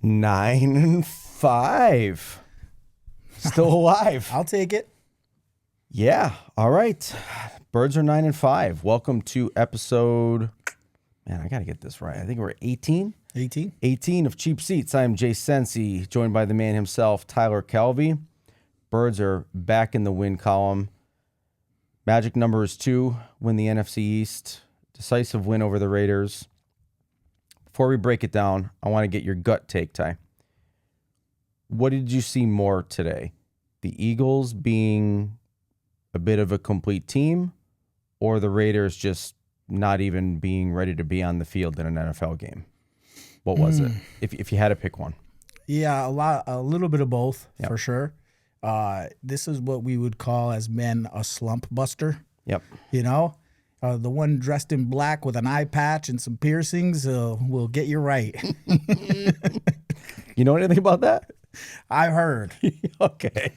9-5. Still alive. I'll take it. Yeah. All right. Birds are 9-5. Welcome to episode. Man, I got to get this right. I think we're 18. 18. 18 of Cheap Seats. I am Jay Sensi, joined by the man himself, Tyler Calvey. Birds are back in the win column. Magic number is 2. Win the NFC East. Decisive win over the Raiders. Before we break it down, I want to get your gut take, Ty. What did you see more today? The Eagles being a bit of a complete team, or the Raiders just not even being ready to be on the field in an NFL game? What was it? If you had to pick one. Yeah, a little bit of both, for sure. This is what we would call as men a slump buster. Yep. You know, the one dressed in black with an eye patch and some piercings will get you right. You know anything about that? I heard. Okay.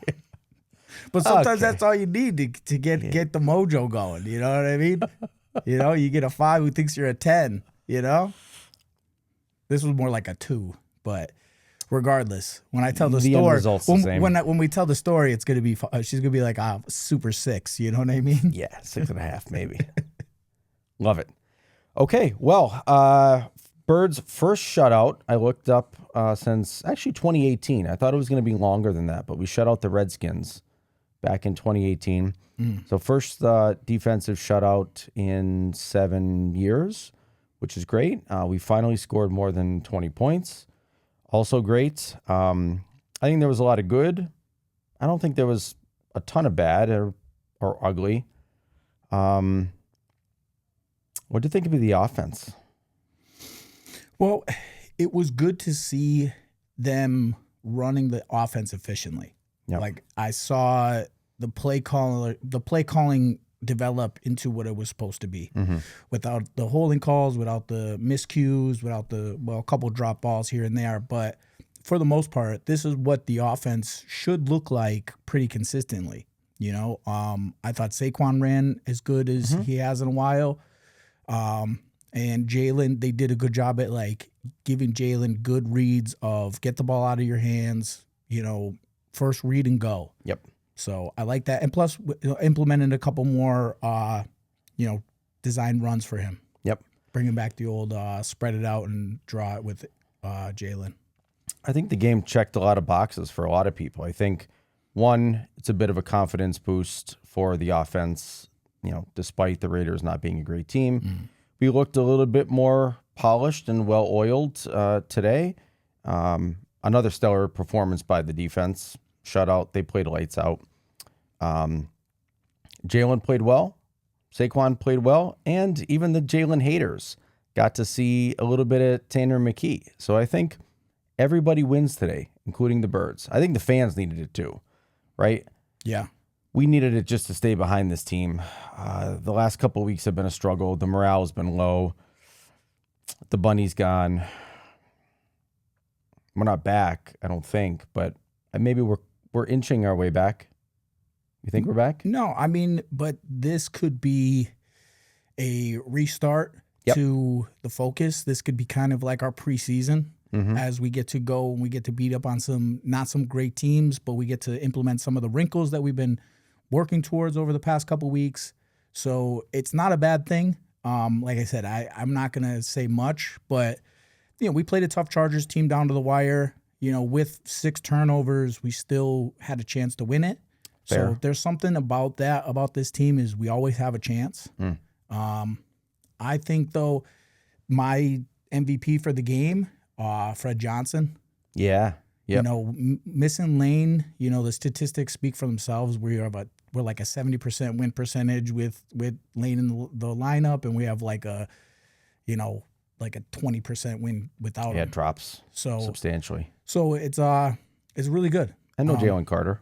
But sometimes that's all you need to get the mojo going. You know what I mean? You know, you get a 5 who thinks you're a 10, you know? This was more like a 2, but regardless, when I tell the story, end result's the same. When we tell the story, it's gonna be she's gonna be like super 6. You know what I mean? Yeah, 6.5 maybe. Love it. Okay, well, Birds' first shutout I looked up since actually 2018. I thought it was going to be longer than that, but we shut out the Redskins back in 2018. So first defensive shutout in 7 years, which is great. We finally scored more than 20 points. Also great. I think there was a lot of good. I don't think there was a ton of bad or ugly. What do you think of the offense? Well, it was good to see them running the offense efficiently. Yep. Like I saw the play calling develop into what it was supposed to be, without the holding calls, without the miscues, without a couple drop balls here and there. But for the most part, this is what the offense should look like pretty consistently. You know, I thought Saquon ran as good as he has in a while. And Jalen, they did a good job at like giving Jalen good reads of get the ball out of your hands, you know, first read and go. Yep. So I like that. And plus, implemented a couple more, design runs for him. Yep. Bringing back the old spread it out and draw it with Jalen. I think the game checked a lot of boxes for a lot of people. I think, one, it's a bit of a confidence boost for the offense, you know, despite the Raiders not being a great team. We looked a little bit more polished and well-oiled today. Another stellar performance by the defense. Shutout. They played lights out. Jalen played well. Saquon played well. And even the Jalen haters got to see a little bit of Tanner McKee. So I think everybody wins today, including the Birds. I think the fans needed it too, right? Yeah. We needed it just to stay behind this team. The last couple of weeks have been a struggle. The morale has been low. The bunny's gone. We're not back, I don't think, but maybe we're inching our way back. You think we're back? No, I mean, but this could be a restart to the focus. This could be kind of like our preseason as we get to go and we get to beat up on not some great teams, but we get to implement some of the wrinkles that we've been working towards over the past couple weeks. So it's not a bad thing. Like I said, I'm not going to say much, but you know, we played a tough Chargers team down to the wire. You know, with 6 turnovers, we still had a chance to win it. Fair. So there's something about this team is we always have a chance. I think, though, my MVP for the game, Fred Johnson. Yeah. Yep. You know, missing Lane, you know, the statistics speak for themselves. We're like a 70% win percentage with Lane in the lineup, and we have like a 20% win without him. Yeah, it drops substantially. So it's really good. And no Jalen Carter.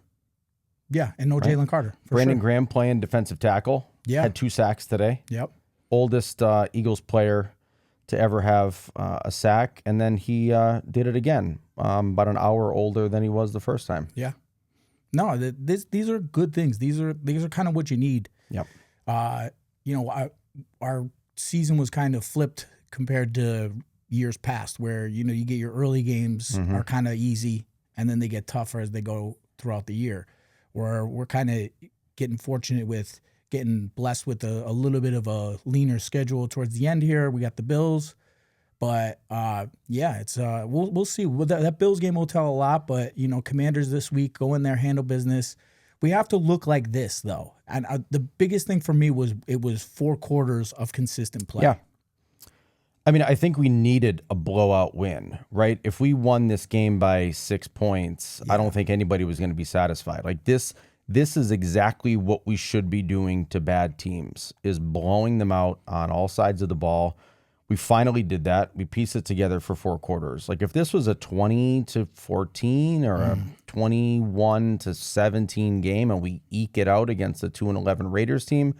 Yeah, and no Jalen Carter. Brandon Graham playing defensive tackle. Yeah. Had 2 sacks today. Yep. Oldest Eagles player to ever have a sack, and then he did it again, about an hour older than he was the first time. Yeah. No, these are good things. These are kind of what you need. Yep. Our season was kind of flipped compared to years past, where you get your early games are kind of easy, and then they get tougher as they go throughout the year. Where we're kind of getting fortunate with getting blessed with a little bit of a leaner schedule towards the end here. We got the Bills, but it's we'll see. Well, that Bills game will tell a lot. But Commanders this week, go in there, handle business. We have to look like this though, and the biggest thing for me was it was 4 quarters of consistent play. Yeah. I mean, I think we needed a blowout win, right? If we won this game by 6 points, I don't think anybody was going to be satisfied. Like this is exactly what we should be doing to bad teams, is blowing them out on all sides of the ball. We finally did that. We pieced it together for 4 quarters. Like if this was a 20-14 or a 21-17 game and we eke it out against a 2-11 Raiders team,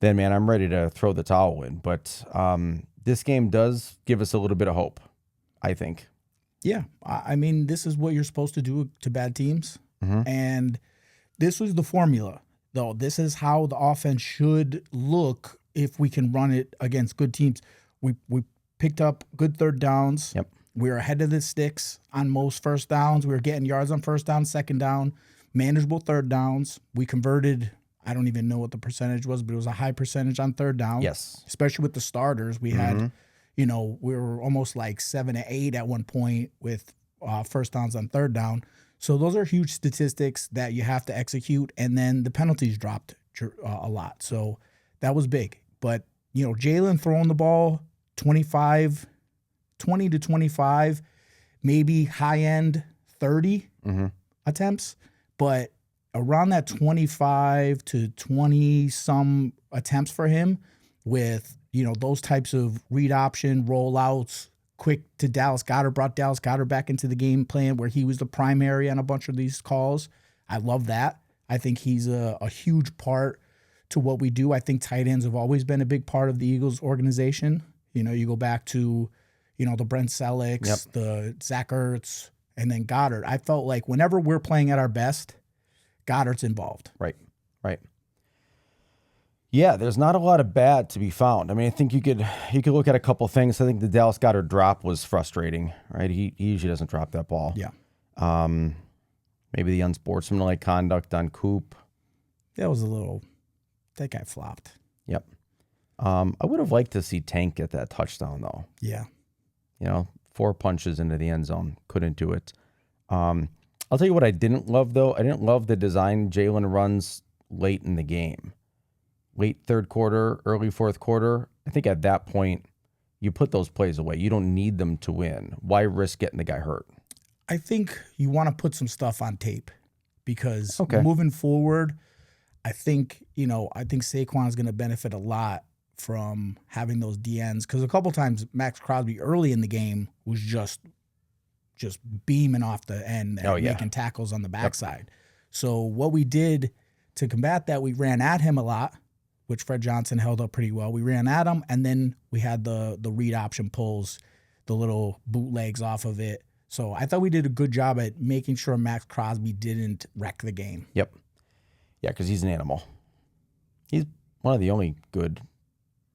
then man, I'm ready to throw the towel in. But this game does give us a little bit of hope, I think. Yeah. I mean, this is what you're supposed to do to bad teams. And this was the formula, though. This is how the offense should look if we can run it against good teams. We picked up good third downs. Yep. We were ahead of the sticks on most first downs. We were getting yards on first down, second down, manageable third downs. We converted, I don't even know what the percentage was, but it was a high percentage on third down. Yes. Especially with the starters. We had, we were almost like 7-8 at one point with first downs on third down. So those are huge statistics that you have to execute. And then the penalties dropped a lot. So that was big. But, Jalen throwing the ball 20 to 25, maybe high end 30 attempts. But around that 25 to 20 some attempts for him with, those types of read option rollouts, quick to Dallas Goedert, brought Dallas Goedert back into the game plan where he was the primary on a bunch of these calls. I love that. I think he's a huge part to what we do. I think tight ends have always been a big part of the Eagles organization. You go back to, the Brent Sellecks, the Zach Ertz, and then Goddard. I felt like whenever we're playing at our best, Goddard's involved. Right. Yeah, there's not a lot of bad to be found. I mean, I think you could look at a couple things. I think the Dallas Goedert drop was frustrating, right? He usually doesn't drop that ball. Yeah. Maybe the unsportsmanlike conduct on Coop. That guy flopped. Yep. I would have liked to see Tank get that touchdown, though. Yeah. 4 punches into the end zone. Couldn't do it. I'll tell you what I didn't love, though. I didn't love the design Jalen runs late in the game. Late third quarter, early fourth quarter. I think at that point, you put those plays away. You don't need them to win. Why risk getting the guy hurt? I think you want to put some stuff on tape because moving forward, I think Saquon is going to benefit a lot from having those DNs because a couple times Max Crosby early in the game was just beaming off the end and making tackles on the backside. So what we did to combat that, we ran at him a lot, which Fred Johnson held up pretty well. We ran at him, and then we had the read option pulls, the little bootlegs off of it. So I thought we did a good job at making sure Max Crosby didn't wreck the game. Yep. Yeah, because he's an animal. He's one of the only good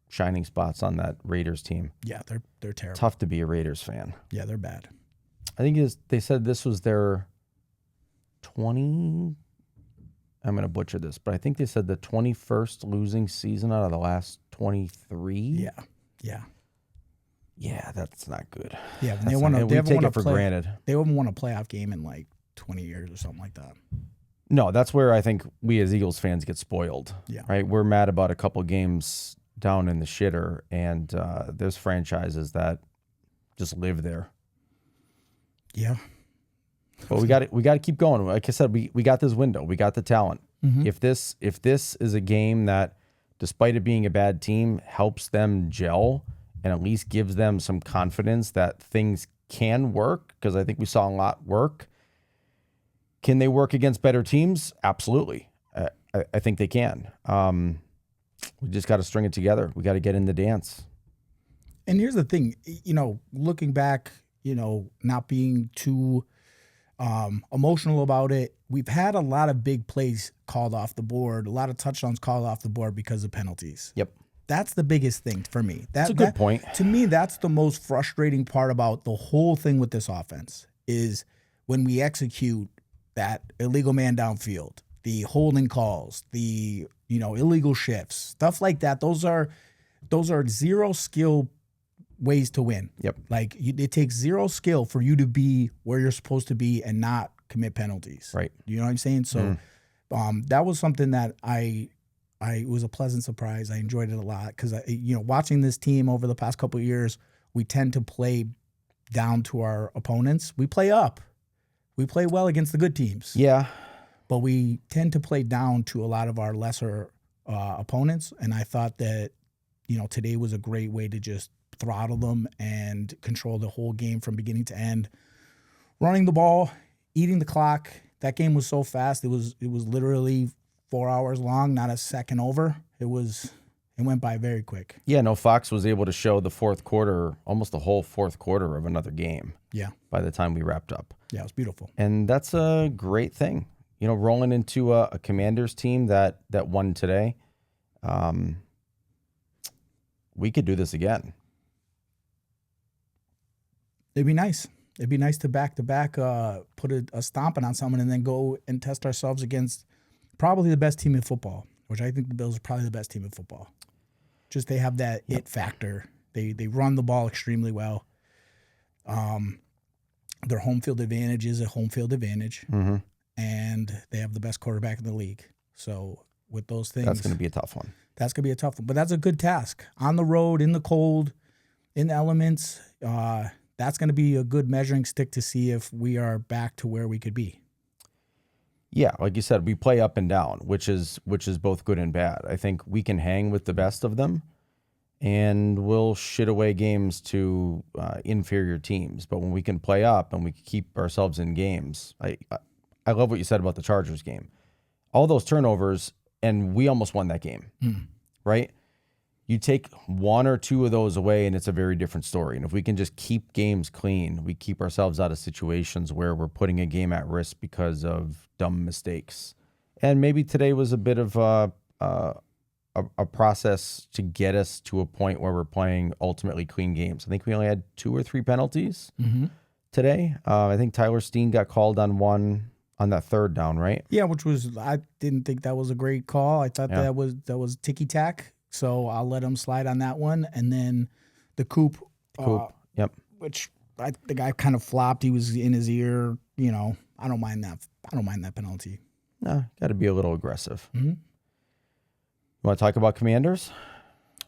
shining spots on that Raiders team. Yeah, they're terrible. Tough to be a Raiders fan. Yeah, they're bad. I think they said this was their 20. I'm going to butcher this, but I think they said the 21st losing season out of the last 23. Yeah. Yeah, that's not good. Yeah, they take it for granted. They haven't won a playoff game in like 20 years or something like that. No, that's where I think we as Eagles fans get spoiled. Yeah. Right? We're mad about a couple games down in the shitter, and there's franchises that just live there. Yeah. But we got to keep going. Like I said, we got this window. We got the talent. Mm-hmm. If this is a game that, despite it being a bad team, helps them gel and at least gives them some confidence that things can work, because I think we saw a lot work. Can they work against better teams? Absolutely. I think they can. We just got to string it together. We got to get in the dance. And here's the thing, looking back, not being too emotional about it, we've had a lot of big plays called off the board, a lot of touchdowns called off the board because of penalties. Yep. That's the biggest thing for me. That's a good point. To me, that's the most frustrating part about the whole thing with this offense is when we execute that illegal man downfield, the holding calls, the illegal shifts, stuff like that. Those are zero skill ways to win. Yep. Like it takes zero skill for you to be where you're supposed to be and not commit penalties. Right. You know what I'm saying? So that was something that it was a pleasant surprise. I enjoyed it a lot because watching this team over the past couple of years, we tend to play down to our opponents. We play up. We play well against the good teams. Yeah. But we tend to play down to a lot of our lesser opponents. And I thought that, today was a great way to just throttle them and control the whole game from beginning to end. Running the ball, eating the clock. That game was so fast. It was literally 4 hours long, not a second over. It went by very quick. Yeah, no, Fox was able to show the fourth quarter, almost the whole fourth quarter of another game. Yeah. By the time we wrapped up. Yeah, it was beautiful. And that's a great thing. Rolling into a Commanders team that won today, we could do this again. It'd be nice. It'd be nice to back-to-back put a stomping on someone and then go and test ourselves against probably the best team in football, which I think the Bills are probably the best team in football. Just they have that it factor. They run the ball extremely well. Their home field advantage is a home field advantage, and they have the best quarterback in the league. So with those things, that's going to be a tough one. That's going to be a tough one, but that's a good task. On the road, in the cold, in the elements, that's going to be a good measuring stick to see if we are back to where we could be. Yeah, like you said, we play up and down, which is both good and bad. I think we can hang with the best of them, and we'll shit away games to inferior teams. But when we can play up and we keep ourselves in games, I love what you said about the Chargers game. All those turnovers, and we almost won that game, right? You take one or two of those away, and it's a very different story. And if we can just keep games clean, we keep ourselves out of situations where we're putting a game at risk because of dumb mistakes. And maybe today was a bit of a process to get us to a point where we're playing ultimately clean games. I think we only had 2 or 3 penalties today. I think Tyler Steen got called on one on that third down, right? Yeah, which was I didn't think that was a great call. I thought that was ticky tack. So I'll let him slide on that one. And then the Coop. Yep. Which the guy kind of flopped. He was in his ear. I don't mind that. I don't mind that penalty. No, got to be a little aggressive. Mm-hmm. You want to talk about Commanders?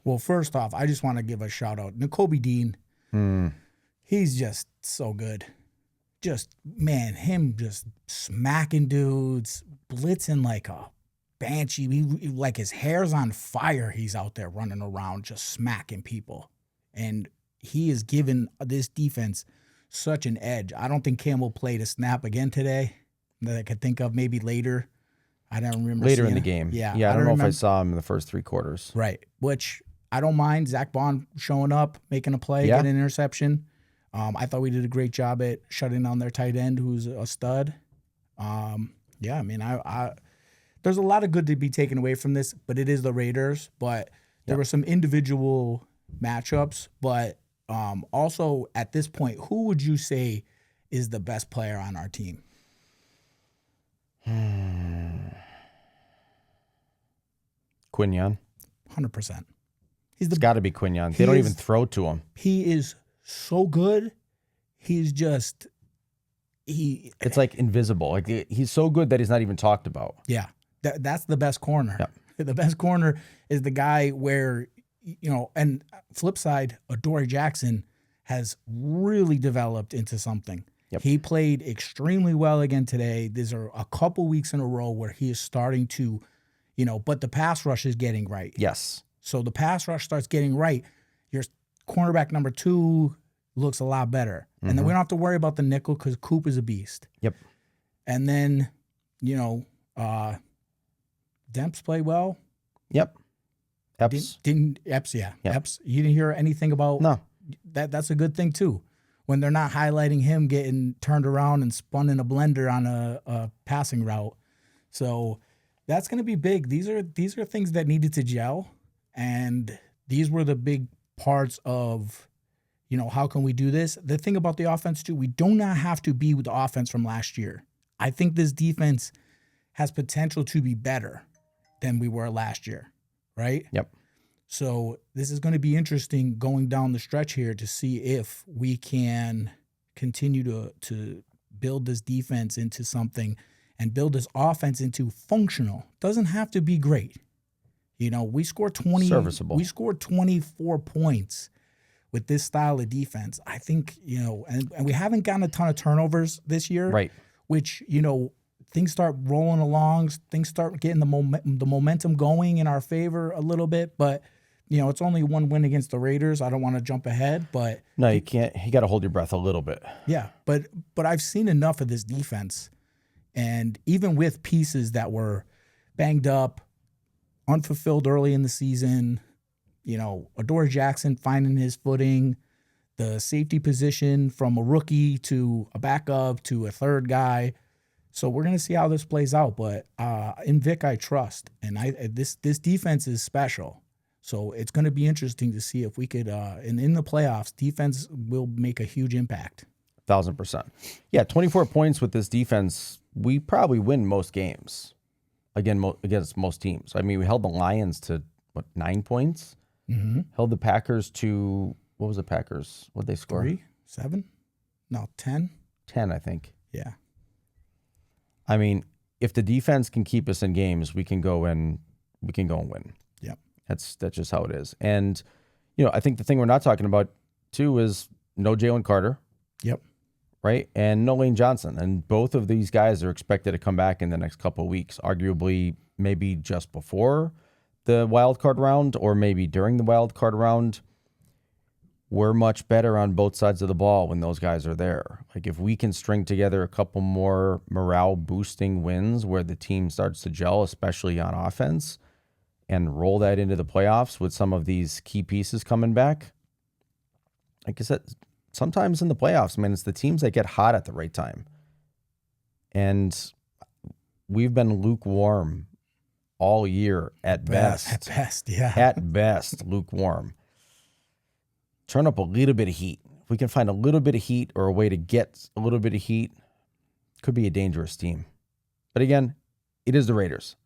Well, first off, I just want to give a shout out. Nakobe Dean. He's just so good. Him just smacking dudes, blitzing like a banshee. Like his hair's on fire. He's out there running around just smacking people. And he has given this defense such an edge. I don't think Campbell played a snap again today that I could think of, maybe later. I don't remember. Later in the game. Yeah. I don't know if I saw him in the first 3 quarters. Right. Which I don't mind. Zach Bond showing up, making a play, getting an interception. I thought we did a great job at shutting down their tight end, who's a stud. There's a lot of good to be taken away from this, but it is the Raiders. But there were some individual matchups. But also at this point, who would you say is the best player on our team? Quinyon. 100%. It's got to be Quinyon. They don't even throw to him. He is so good. He's just It's like invisible. Like he's so good that he's not even talked about. Yeah, that's the best corner. Yeah. The best corner is the guy where And flip side, Adoree Jackson has really developed into something. Yep. He played extremely well again today. These are a couple weeks in a row where he is starting to, but the pass rush is getting right. Yes. So the pass rush starts getting right. Your cornerback number 2 looks a lot better. And then we don't have to worry about the nickel because Coop is a beast. Yep. And then, Demps play well. Yep. Epps. Epps, yeah. Yep. Epps. You didn't hear anything about that. That's a good thing too. When they're not highlighting him getting turned around and spun in a blender on a passing route. So that's going to be big. These are things that needed to gel, and these were the big parts of, how can we do this? The thing about the offense, too, we do not have to be with the offense from last year. I think this defense has potential to be better than we were last year, right? Yep. So this is going to be interesting going down the stretch here to see if we can continue to build this defense into something and build this offense into functional. Doesn't have to be great. We scored 20. Serviceable. We scored 24 points with this style of defense. I think, and we haven't gotten a ton of turnovers this year. Right. Which, things start rolling along. Things start getting the momentum going in our favor a little bit. But, it's only one win against the Raiders. I don't want to jump ahead, but no, you can't. You got to hold your breath a little bit. Yeah, but I've seen enough of this defense, and even with pieces that were banged up, unfulfilled early in the season, Adore Jackson finding his footing, the safety position from a rookie to a backup to a third guy. So we're gonna see how this plays out. But in Vic, I trust, and this defense is special. So it's going to be interesting to see if we could, and in the playoffs, defense will make a huge impact. 1,000%. Yeah, 24 points with this defense, we probably win most games. Again, against most teams. I mean, we held the Lions to, 9 points? Mm-hmm. Held the Packers to, what was the Packers? What'd they score? 3, 7? No, 10? 10, I think. Yeah. I mean, if the defense can keep us in games, we can go and win. Yep. That's just how it is. And, I think the thing we're not talking about, too, is no Jalen Carter. Yep. Right? And no Lane Johnson. And both of these guys are expected to come back in the next couple of weeks, arguably maybe just before the wild card round or maybe during the wild card round. We're much better on both sides of the ball when those guys are there. Like if we can string together a couple more morale boosting wins where the team starts to gel, especially on offense, and roll that into the playoffs with some of these key pieces coming back. Like I said, sometimes in the playoffs, man, it's the teams that get hot at the right time. And we've been lukewarm all year at best. At best, yeah. At best, lukewarm. Turn up a little bit of heat. If we can find a little bit of heat or a way to get a little bit of heat, could be a dangerous team. But again, it is the Raiders.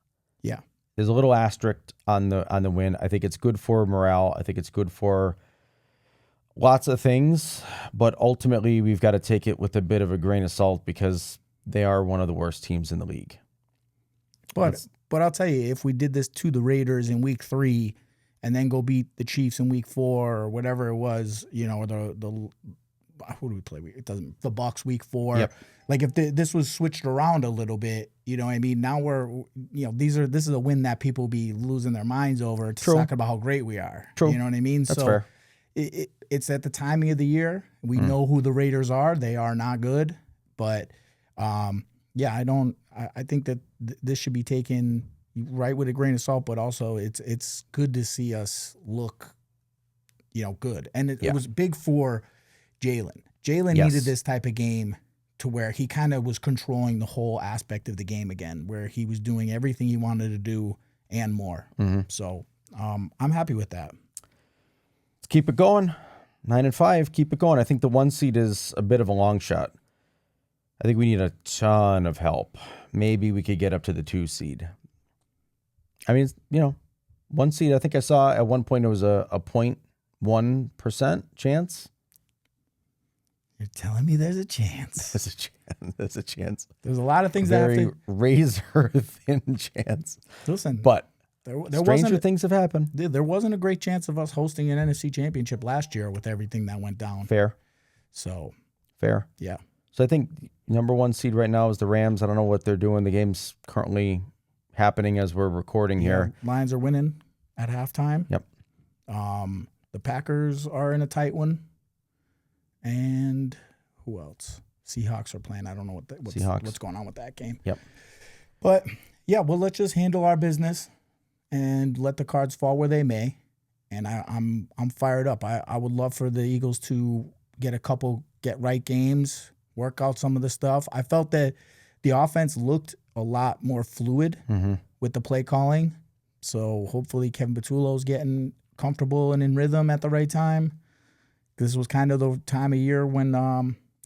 Yeah. There's a little asterisk on the win. I think it's good for morale. I think it's good for lots of things, but ultimately we've got to take it with a bit of a grain of salt because they are one of the worst teams in the league. But I'll tell you, if we did this to the Raiders in week 3 and then go beat the Chiefs in week 4 or whatever it was, or the who do we play? The Bucs week 4. Yep. Like if this was switched around a little bit, what I mean? Now this is a win that people be losing their minds over to talk about how great we are. True. You know what I mean? That's fair. It's at the timing of the year. We know who the Raiders are. They are not good, but I think that this should be taken right with a grain of salt, but also it's good to see us look, good. And it was big for Jalen. Jalen needed this type of game to where he kind of was controlling the whole aspect of the game again, where he was doing everything he wanted to do and more. Mm-hmm. So I'm happy with that. Let's keep it going. 9-5, keep it going. I think the 1 seed is a bit of a long shot. I think we need a ton of help. Maybe we could get up to the 2 seed. I mean, 1 seed, I think I saw at one point it was a 0.1% chance. You're telling me there's a chance. There's a chance. There's a lot of things that have Very to... razor thin chance. Listen, but there stranger things have happened. There wasn't a great chance of us hosting an NFC championship last year with everything that went down. Fair. So. Fair. Yeah. So I think number 1 seed right now is the Rams. I don't know what they're doing. The game's currently happening as we're recording here. Lions are winning at halftime. Yep. The Packers are in a tight one. And who else? Seahawks are playing. I don't know what's going on with that game. Yep. But yeah, well, let's just handle our business and let the cards fall where they may. And I'm fired up. I would love for the Eagles to get a couple get right games, work out some of the stuff. I felt that the offense looked a lot more fluid with the play calling. So hopefully Kevin Patullo's getting comfortable and in rhythm at the right time. This was kind of the time of year when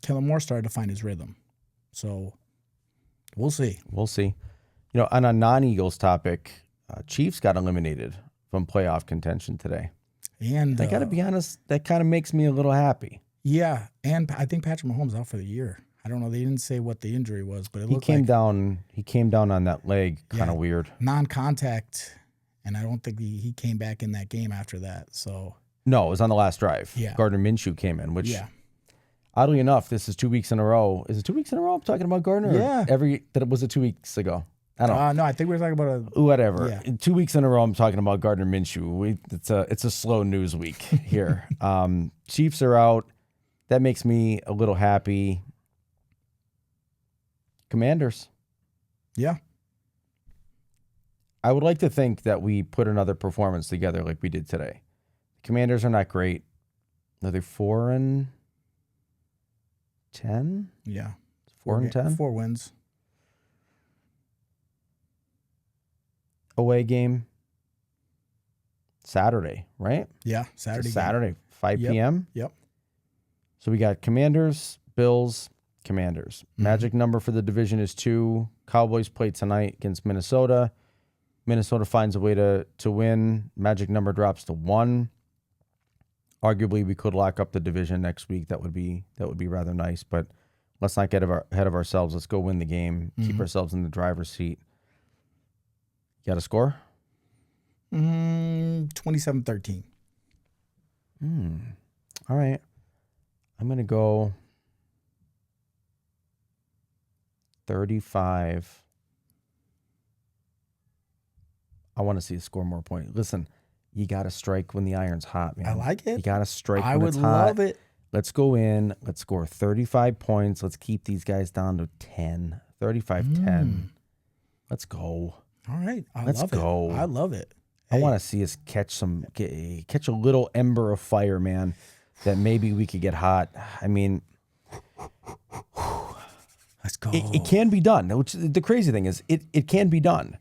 Kellen Moore started to find his rhythm. So we'll see. We'll see. You know, on a non-Eagles topic, Chiefs got eliminated from playoff contention today. And I got to be honest, that kind of makes me a little happy. Yeah, and I think Patrick Mahomes out for the year. I don't know. They didn't say what the injury was, but He came down on that leg, kind of weird. Non-contact, and I don't think he came back in that game after that. So no, it was on the last drive. Yeah. Gardner Minshew came in, which oddly enough, this is 2 weeks in a row. Is it 2 weeks in a row I'm talking about Gardner? Yeah. That was it 2 weeks ago? I don't know. No, I think we were talking about whatever. Yeah. 2 weeks in a row I'm talking about Gardner Minshew. It's a slow news week here. Chiefs are out. That makes me a little happy. Commanders. Yeah. I would like to think that we put another performance together like we did today. Commanders are not great. Are they 4-10? Yeah. 4-10? 4 wins. Away game. Saturday, right? Yeah, Saturday. Saturday, 5 p.m. Yep. So we got Commanders, Bills, Commanders. Magic number for the division is 2. Cowboys play tonight against Minnesota. Minnesota finds a way to win. Magic number drops to 1. Arguably, we could lock up the division next week. That would be rather nice. But let's not get ahead of ourselves. Let's go win the game. Keep ourselves in the driver's seat. You got a score? 27-13. All right. I'm going to go 35. I want to see a score more point. Listen, you got to strike when the iron's hot, man. I like it. You got to strike I when would it's hot. love it. Let's go in. Let's score 35 points. Let's keep these guys down to 10. 35-10. Let's go. All right. Let's go. I love it. I want to see us catch a little ember of fire, man, that maybe we could get hot. I mean, let's go. It can be done. Which the crazy thing is, it can be done.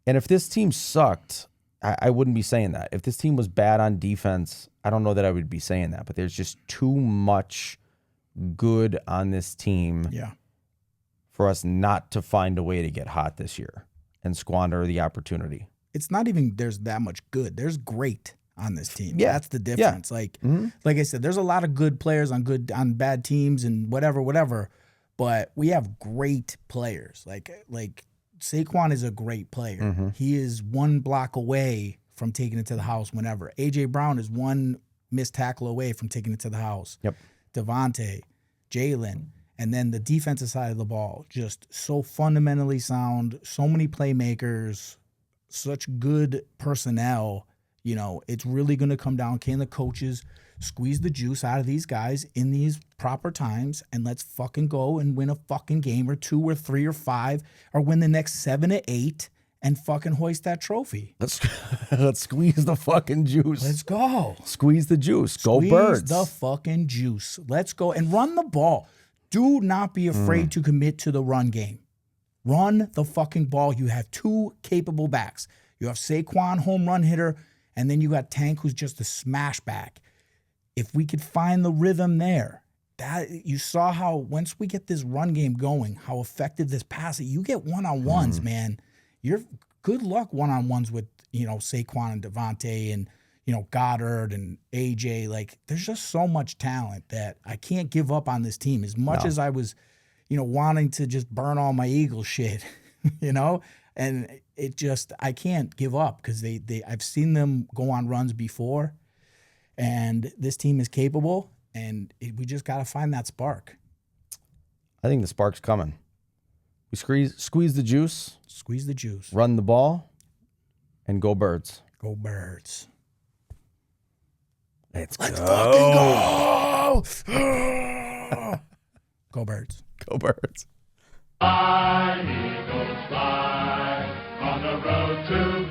And if this team sucked, I wouldn't be saying that. If this team was bad on defense, I don't know that I would be saying that. But there's just too much good on this team for us not to find a way to get hot this year and squander the opportunity. It's not even there's that much good. There's great on this team. Yeah. That's the difference. Yeah. Like I said, there's a lot of good players on bad teams and whatever. But we have great players. Like Saquon is a great player. He is one block away from taking it to the house whenever. A.J. Brown is one missed tackle away from taking it to the house. Yep. Devontae, Jalen, and then the defensive side of the ball, just so fundamentally sound, so many playmakers, such good personnel. You know, it's really going to come down. Can the coaches squeeze the juice out of these guys in these proper times, and let's fucking go and win a fucking game or 2 or 3 or 5 or win the next 7 to 8 and fucking hoist that trophy. Let's squeeze the fucking juice. Let's go. Squeeze the juice. Go Squeeze Birds. the fucking juice. Let's go and run the ball. Do not be afraid to commit to the run game. Run the fucking ball. You have 2 capable backs. You have Saquon, home run hitter, and then you got Tank, who's just a smash back. If we could find the rhythm there, that you saw how once we get this run game going, how effective this passing. You get one-on-ones, man. You're good luck one-on-ones with, Saquon and Devontae and, Goddard and AJ. Like, there's just so much talent that I can't give up on this team as much as I was, wanting to just burn all my Eagles shit, and it just, I can't give up because I've seen them go on runs before, and this team is capable, and we just got to find that spark. I think the spark's coming. We squeeze the juice. Squeeze the juice. Run the ball. And go Birds. Go Birds. Let's fucking go. Go Birds. Go Birds. Fly, Eagles, fly on the road to